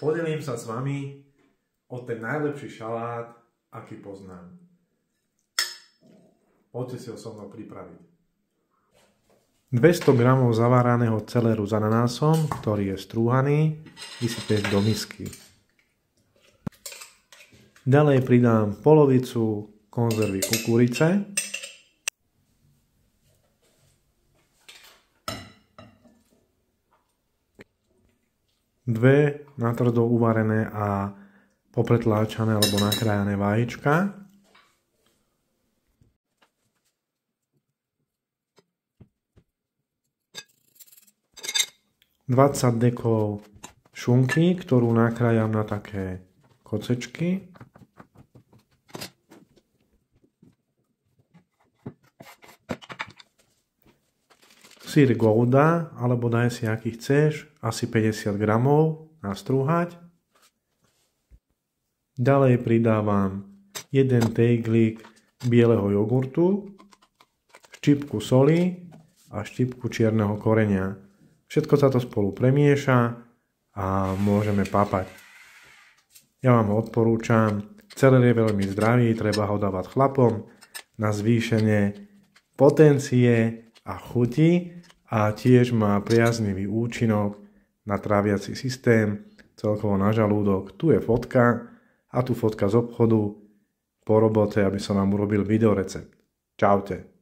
Podelím sa s vami o ten najlepší šalát, aký poznám. Poďte si ho so mnou pripraviť. 200 g zaváraného celeru s ananásom, ktorý je strúhaný, vysypeš do misky. Ďalej pridám polovicu konzervy kukurice, dve natvrdo uvarené a popretláčané alebo nakrájané vajíčka, ,20 dekov šunky, ktorú nakrájam na také kocečky, syr Gouda, alebo daj si aký chceš, asi 50 g nastrúhať. Ďalej pridávam 1 tejglík bieleho jogurtu, štipku soli a štipku čierneho korenia. Všetko sa to spolu premieša a môžeme papať. Ja vám ho odporúčam. Celer je veľmi zdravý, treba ho dávať chlapom na zvýšenie potencie a chuti a tiež má priaznivý účinok na tráviaci systém, celkovo na žalúdok. Tu je fotka a tu fotka z obchodu po robote, aby som vám urobil videorecept. Čaute.